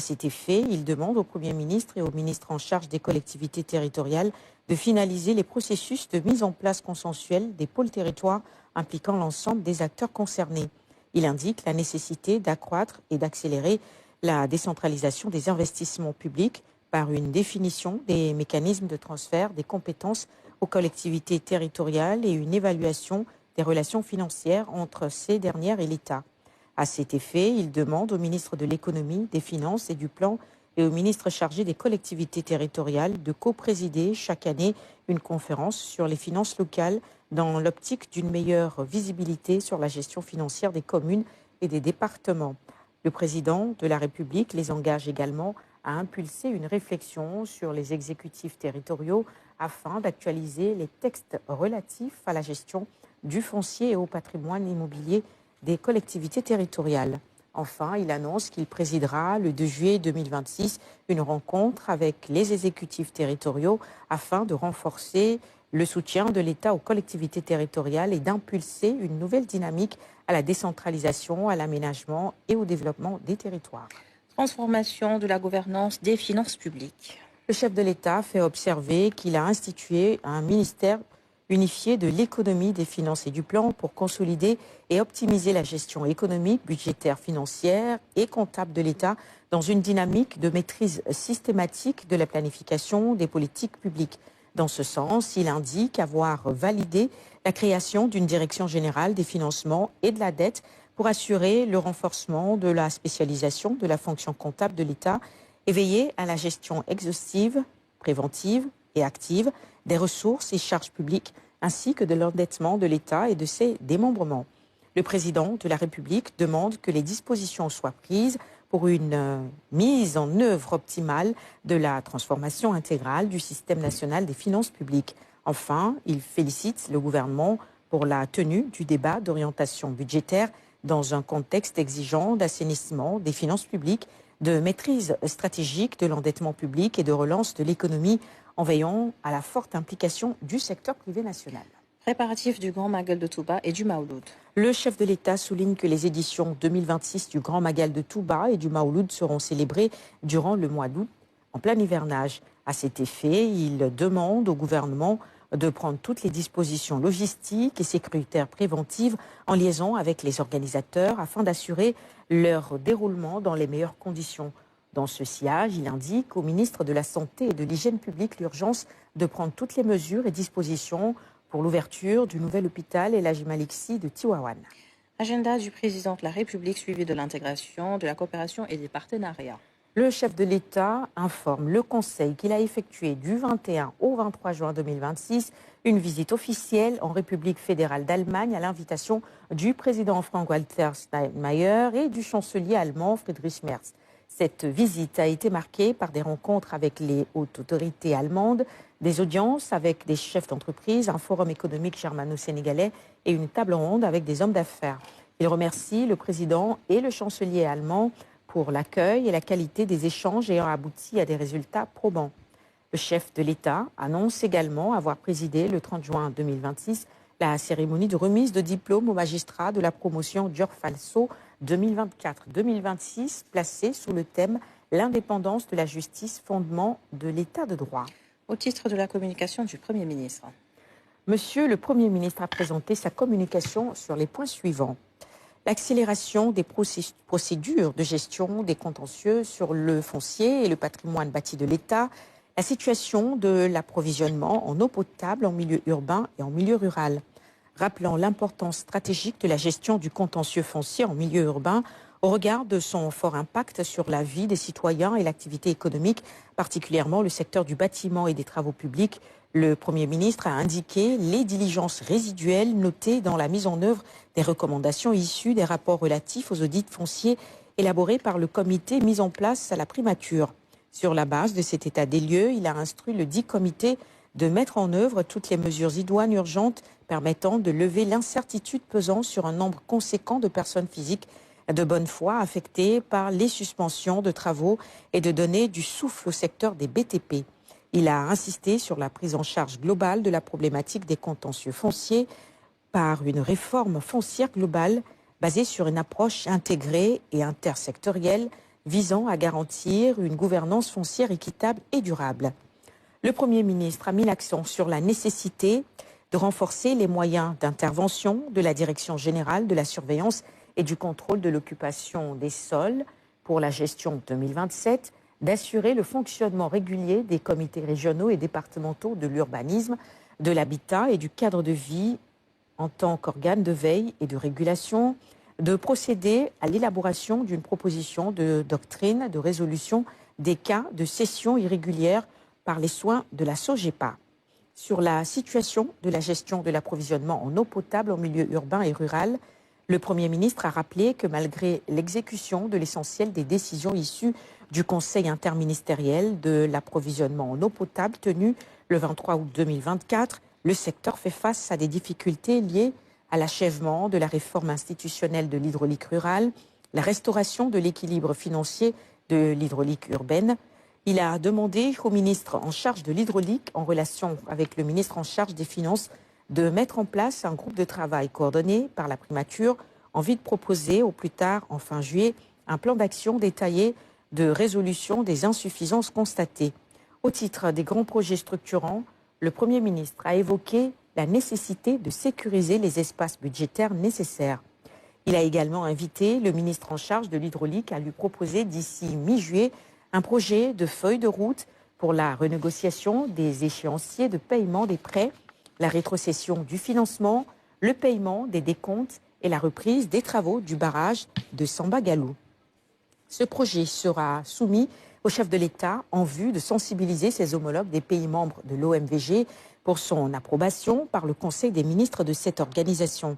À cet effet, il demande au Premier ministre et au ministre en charge des collectivités territoriales de finaliser les processus de mise en place consensuelle des pôles territoires impliquant l'ensemble des acteurs concernés. Il indique la nécessité d'accroître et d'accélérer la décentralisation des investissements publics par une définition des mécanismes de transfert des compétences aux collectivités territoriales et une évaluation des relations financières entre ces dernières et l'État. À cet effet, il demande au ministre de l'Économie, des Finances et du Plan et au ministre chargé des collectivités territoriales de coprésider chaque année une conférence sur les finances locales dans l'optique d'une meilleure visibilité sur la gestion financière des communes et des départements. Le président de la République les engage également à impulser une réflexion sur les exécutifs territoriaux afin d'actualiser les textes relatifs à la gestion du foncier et au patrimoine immobilier des collectivités territoriales. Enfin, il annonce qu'il présidera le 2 juillet 2026 une rencontre avec les exécutifs territoriaux afin de renforcer le soutien de l'État aux collectivités territoriales et d'impulser une nouvelle dynamique à la décentralisation, à l'aménagement et au développement des territoires. Transformation de la gouvernance des finances publiques. Le chef de l'État fait observer qu'il a institué un ministère unifié de l'économie, des finances et du plan pour consolider et optimiser la gestion économique, budgétaire, financière et comptable de l'État dans une dynamique de maîtrise systématique de la planification des politiques publiques. Dans ce sens, il indique avoir validé la création d'une direction générale des financements et de la dette pour assurer le renforcement de la spécialisation de la fonction comptable de l'État et veiller à la gestion exhaustive, préventive et active des ressources et charges publiques, ainsi que de l'endettement de l'État et de ses démembrements. Le président de la République demande que les dispositions soient prises pour une mise en œuvre optimale de la transformation intégrale du système national des finances publiques. Enfin, il félicite le gouvernement pour la tenue du débat d'orientation budgétaire dans un contexte exigeant d'assainissement des finances publiques, de maîtrise stratégique de l'endettement public et de relance de l'économie en veillant à la forte implication du secteur privé national. Préparatifs du Grand Magal de Touba et du Maouloud. Le chef de l'État souligne que les éditions 2026 du Grand Magal de Touba et du Maouloud seront célébrées durant le mois d'août en plein hivernage. À cet effet, il demande au gouvernement de prendre toutes les dispositions logistiques et sécuritaires préventives en liaison avec les organisateurs afin d'assurer leur déroulement dans les meilleures conditions. Dans ce sillage, il indique au ministre de la Santé et de l'Hygiène publique l'urgence de prendre toutes les mesures et dispositions pour l'ouverture du nouvel hôpital El Hadji Malick Sy de Tivaouane. Agenda du président de la République suivi de l'intégration, de la coopération et des partenariats. Le chef de l'État informe le Conseil qu'il a effectué du 21 au 23 juin 2026 une visite officielle en République fédérale d'Allemagne à l'invitation du président Frank-Walter Steinmeier et du chancelier allemand Friedrich Merz. Cette visite a été marquée par des rencontres avec les hautes autorités allemandes, des audiences avec des chefs d'entreprise, un forum économique germano-sénégalais et une table ronde avec des hommes d'affaires. Il remercie le président et le chancelier allemand pour l'accueil et la qualité des échanges ayant abouti à des résultats probants. Le chef de l'État annonce également avoir présidé le 30 juin 2026 la cérémonie de remise de diplôme aux magistrats de la promotion Dior Falso 2024-2026, placée sous le thème « L'indépendance de la justice, fondement de l'État de droit ». Au titre de la communication du Premier ministre. Monsieur le Premier ministre a présenté sa communication sur les points suivants. L'accélération des procédures de gestion des contentieux sur le foncier et le patrimoine bâti de l'État, la situation de l'approvisionnement en eau potable en milieu urbain et en milieu rural, rappelant l'importance stratégique de la gestion du contentieux foncier en milieu urbain au regard de son fort impact sur la vie des citoyens et l'activité économique, particulièrement le secteur du bâtiment et des travaux publics. Le Premier ministre a indiqué les diligences résiduelles notées dans la mise en œuvre des recommandations issues des rapports relatifs aux audits fonciers élaborés par le comité mis en place à la primature. Sur la base de cet état des lieux, il a instruit le dit comité de mettre en œuvre toutes les mesures idoines urgentes permettant de lever l'incertitude pesant sur un nombre conséquent de personnes physiques de bonne foi affectées par les suspensions de travaux et de donner du souffle au secteur des BTP. Il a insisté sur la prise en charge globale de la problématique des contentieux fonciers par une réforme foncière globale basée sur une approche intégrée et intersectorielle visant à garantir une gouvernance foncière équitable et durable. Le Premier ministre a mis l'accent sur la nécessité de renforcer les moyens d'intervention de la Direction générale de la surveillance et du contrôle de l'occupation des sols pour la gestion 2027, d'assurer le fonctionnement régulier des comités régionaux et départementaux de l'urbanisme, de l'habitat et du cadre de vie en tant qu'organe de veille et de régulation, de procéder à l'élaboration d'une proposition de doctrine de résolution des cas de cession irrégulière par les soins de la SOGEPA. Sur la situation de la gestion de l'approvisionnement en eau potable en milieu urbain et rural, le Premier ministre a rappelé que malgré l'exécution de l'essentiel des décisions issues du Conseil interministériel de l'approvisionnement en eau potable tenu le 23 août 2024, le secteur fait face à des difficultés liées à l'achèvement de la réforme institutionnelle de l'hydraulique rurale, la restauration de l'équilibre financier de l'hydraulique urbaine. Il a demandé au ministre en charge de l'hydraulique, en relation avec le ministre en charge des Finances, de mettre en place un groupe de travail coordonné par la primature en vue de proposer au plus tard en fin juillet un plan d'action détaillé de résolution des insuffisances constatées. Au titre des grands projets structurants, le Premier ministre a évoqué la nécessité de sécuriser les espaces budgétaires nécessaires. Il a également invité le ministre en charge de l'hydraulique à lui proposer d'ici mi-juillet un projet de feuille de route pour la renégociation des échéanciers de paiement des prêts, la rétrocession du financement, le paiement des décomptes et la reprise des travaux du barrage de Samba-Galou. Ce projet sera soumis au chef de l'État en vue de sensibiliser ses homologues des pays membres de l'OMVG pour son approbation par le Conseil des ministres de cette organisation.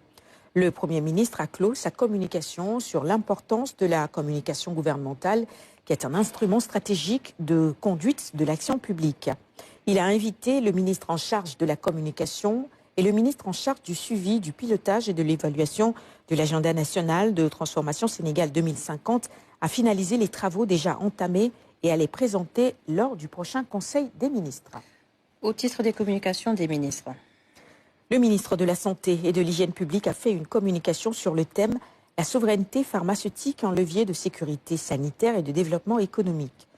Le Premier ministre a clos sa communication sur l'importance de la communication gouvernementale, qui est un instrument stratégique de conduite de l'action publique. Il a invité le ministre en charge de la communication et le ministre en charge du suivi, du pilotage et de l'évaluation de l'agenda national de transformation Sénégal 2050 à finaliser les travaux déjà entamés et à les présenter lors du prochain Conseil des ministres. Au titre des communications des ministres. Le ministre de la Santé et de l'Hygiène publique a fait une communication sur le thème « La souveraineté pharmaceutique, un levier de sécurité sanitaire et de développement économique ».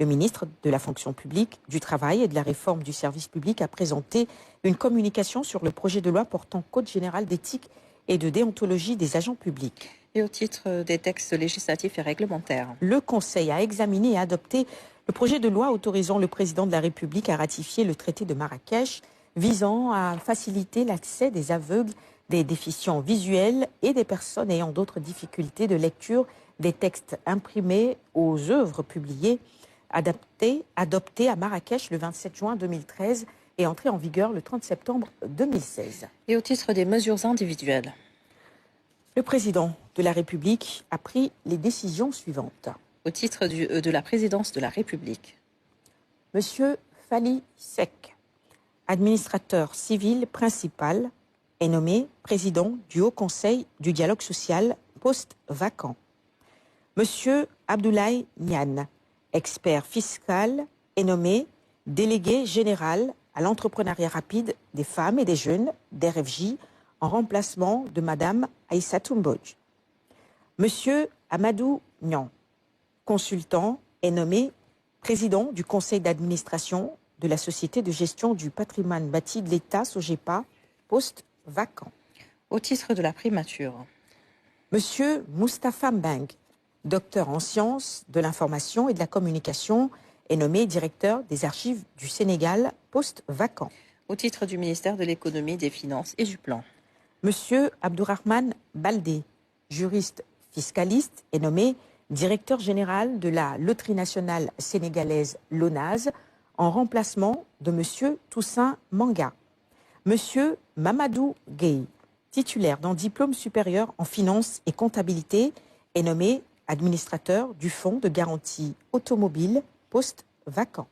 Le ministre de la Fonction publique, du Travail et de la Réforme du service public a présenté une communication sur le projet de loi portant Code général d'éthique et de déontologie des agents publics. Et au titre des textes législatifs et réglementaires. Le Conseil a examiné et adopté le projet de loi autorisant le président de la République à ratifier le traité de Marrakech visant à faciliter l'accès des aveugles, des déficients visuels et des personnes ayant d'autres difficultés de lecture des textes imprimés aux œuvres publiées, adopté à Marrakech le 27 juin 2013 et entré en vigueur le 30 septembre 2016. Et au titre des mesures individuelles. Le président de la République a pris les décisions suivantes. Au titre de la présidence de la République. Monsieur Fally Seck, administrateur civil principal, est nommé président du Haut Conseil du dialogue social, poste vacant. Monsieur Abdoulaye Niane, expert fiscal, est nommé délégué général à l'entrepreneuriat rapide des femmes et des jeunes, d'RFJ, en remplacement de Madame Aïssatou Mbodj. Monsieur Amadou Niang, consultant, est nommé président du conseil d'administration de la Société de gestion du patrimoine bâti de l'État, SOGEPA, poste vacant. Au titre de la primature. Monsieur Moustapha Mbeng, docteur en sciences de l'information et de la communication, est nommé directeur des archives du Sénégal, poste vacant. Au titre du ministère de l'économie, des finances et du plan. Monsieur Abdourahmane Baldé, juriste fiscaliste, est nommé directeur général de la Loterie nationale sénégalaise LONASE, en remplacement de Monsieur Toussaint Manga. Monsieur Mamadou Gueye, titulaire d'un diplôme supérieur en finance et comptabilité, est nommé administrateur du Fonds de garantie automobile, poste vacant.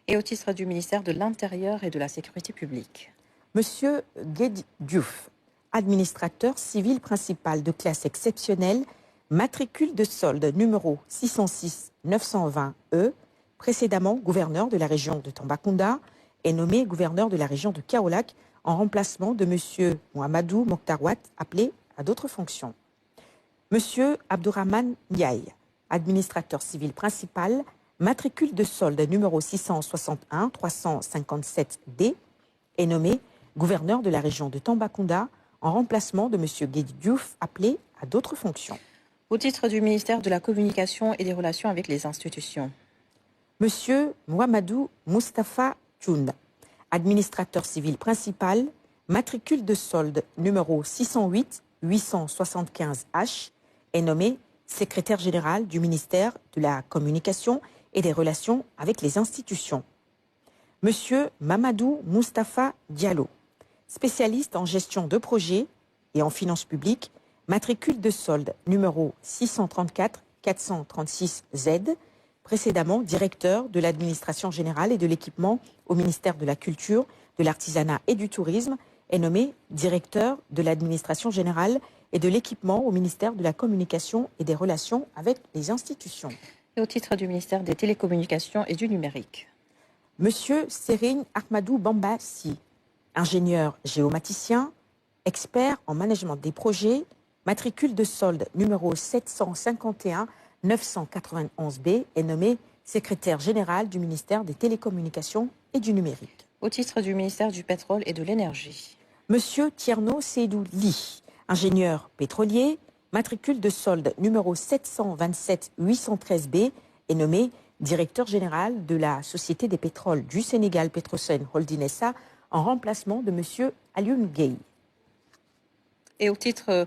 Et au titre du ministère de l'Intérieur et de la Sécurité publique. Monsieur Guédi Diouf, administrateur civil principal de classe exceptionnelle, matricule de solde numéro 606-920E, précédemment gouverneur de la région de Tambacounda, est nommé gouverneur de la région de Kaolack en remplacement de Monsieur Mohamedou Mokhtar Wade, appelé à d'autres fonctions. Monsieur Abdourahmane Ndiaye, administrateur civil principal, matricule de solde numéro 661 357D, est nommé gouverneur de la région de Tambacounda en remplacement de M. Guédi Diouf, appelé à d'autres fonctions. Au titre du ministère de la Communication et des Relations avec les institutions. M. Mouamadou Moustapha Tchoun, administrateur civil principal, matricule de solde numéro 608 875H, est nommé secrétaire général du ministère de la Communication et des Relations avec les institutions. M. Mamadou Moustapha Diallo, spécialiste en gestion de projets et en finances publiques, matricule de solde numéro 634 436Z, précédemment directeur de l'administration générale et de l'équipement au ministère de la Culture, de l'Artisanat et du Tourisme, est nommé directeur de l'administration générale et de l'équipement au ministère de la Communication et des Relations avec les institutions. Et au titre du ministère des Télécommunications et du Numérique. Monsieur Serigne Ahmadou Bambassi, ingénieur géomaticien, expert en management des projets, matricule de solde numéro 751 991B, est nommé secrétaire général du ministère des Télécommunications et du Numérique. Au titre du ministère du Pétrole et de l'Énergie. Monsieur Tierno Seydou Ly, ingénieur pétrolier, matricule de solde numéro 727 813B, est nommé directeur général de la Société des pétroles du Sénégal Petrosen Holding SA en remplacement de monsieur Alioune Gueye. Et au titre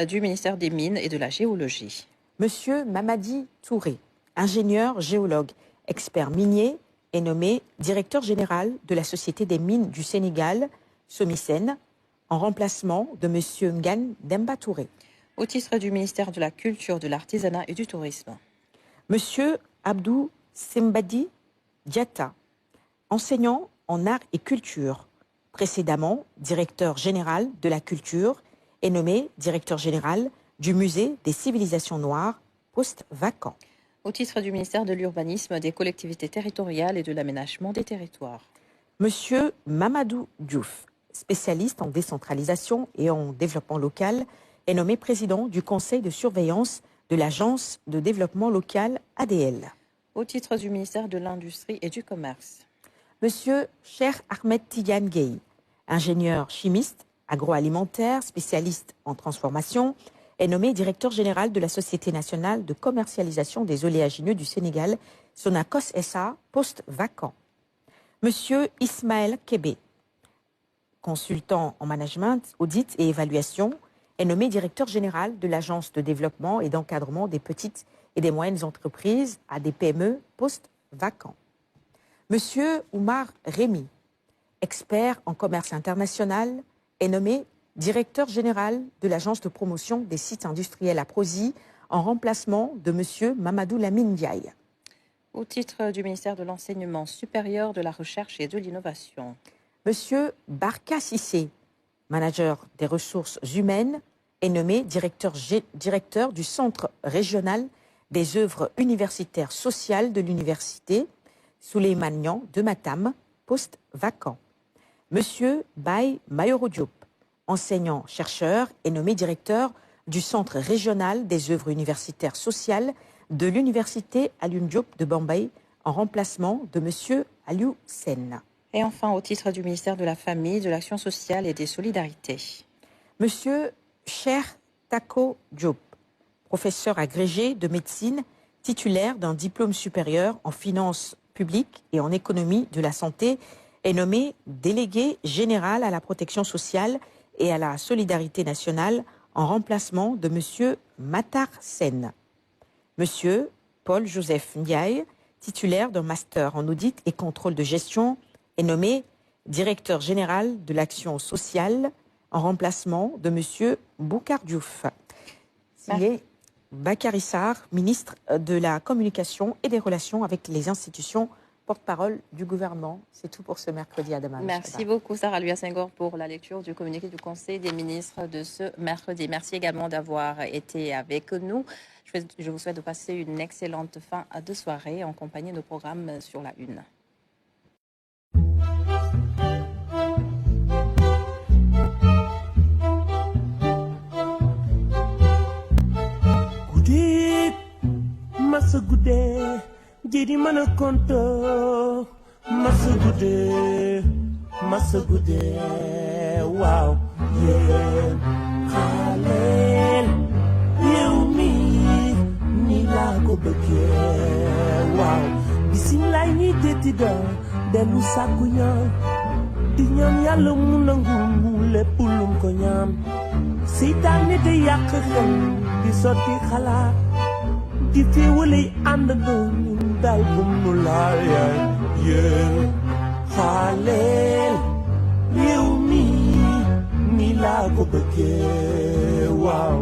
du ministère des Mines et de la Géologie. Monsieur Mamadi Touré, ingénieur géologue, expert minier, est nommé directeur général de la Société des mines du Sénégal, SOMISEN, en remplacement de monsieur Ngane Demba Touré. Au titre du ministère de la Culture, de l'Artisanat et du Tourisme. Monsieur Abdou Sembadi Diatta, enseignant en arts et culture, précédemment directeur général de la culture, est nommé directeur général du Musée des civilisations noires, poste vacant. Au titre du ministère de l'Urbanisme, des collectivités territoriales et de l'aménagement des territoires. Monsieur Mamadou Diouf, spécialiste en décentralisation et en développement local, est nommé président du conseil de surveillance de l'Agence de développement local ADL. Au titre du ministère de l'Industrie et du Commerce. Monsieur Cheikh Ahmed Tidiane Gueye, ingénieur chimiste, agroalimentaire, spécialiste en transformation, est nommé directeur général de la Société nationale de commercialisation des oléagineux du Sénégal, Sonacos SA, poste vacant. Monsieur Ismaël Kébé, consultant en management, audit et évaluation, est nommé directeur général de l'Agence de développement et d'encadrement des petites et des moyennes entreprises, ADPME, poste vacant. Monsieur Oumar Rémy, expert en commerce international, est nommé directeur général de l'Agence de promotion des sites industriels à Prosy, en remplacement de monsieur Mamadou Lamine Ndiaye. Au titre du ministère de l'Enseignement supérieur, de la Recherche et de l'Innovation. Monsieur Barka Sissé, manager des ressources humaines, est nommé directeur du Centre régional des œuvres universitaires sociales de l'Université Souleymane Niang de Matam, poste vacant. Monsieur Baye Mayoro Diop, enseignant-chercheur, est nommé directeur du Centre régional des œuvres universitaires sociales de l'Université Alioune Diop de Bombay, en remplacement de monsieur Aliou Sen. Et enfin, au titre du ministère de la Famille, de l'Action sociale et des Solidarités. Monsieur Cher Tako Diop, professeur agrégé de médecine, titulaire d'un diplôme supérieur en finances publiques et en économie de la santé, est nommé délégué général à la protection sociale et à la solidarité nationale en remplacement de monsieur Matar Sen. Monsieur Paul-Joseph Ndiaye, titulaire d'un master en audit et contrôle de gestion, est nommé directeur général de l'action sociale en remplacement de monsieur Boukar Diouf. Signé Bakary Sarr, ministre de la Communication et des Relations avec les institutions, porte-parole du gouvernement. C'est tout pour ce mercredi, Adama. Merci beaucoup, Sarah Louis Senghor, pour la lecture du communiqué du Conseil des ministres de ce mercredi. Merci également d'avoir été avec nous. Je vous souhaite de passer une excellente fin de soirée en compagnie de nos programmes sur la Une. guddee jidi mën a konto masa guddee waaw yéen xaaleel yow mi ni laa ko bëggee waaw bisimilaay ñi déti da dellu sàkku ñaan di ñaan yàlla mu nangu mu lépp lum ko ñaan seytaane day yàq xel di sotti xalaat di féewale àndandoo ñun daal bum nu laal yaay yéen xaaleel yow mi ni laa ko bëggee waaw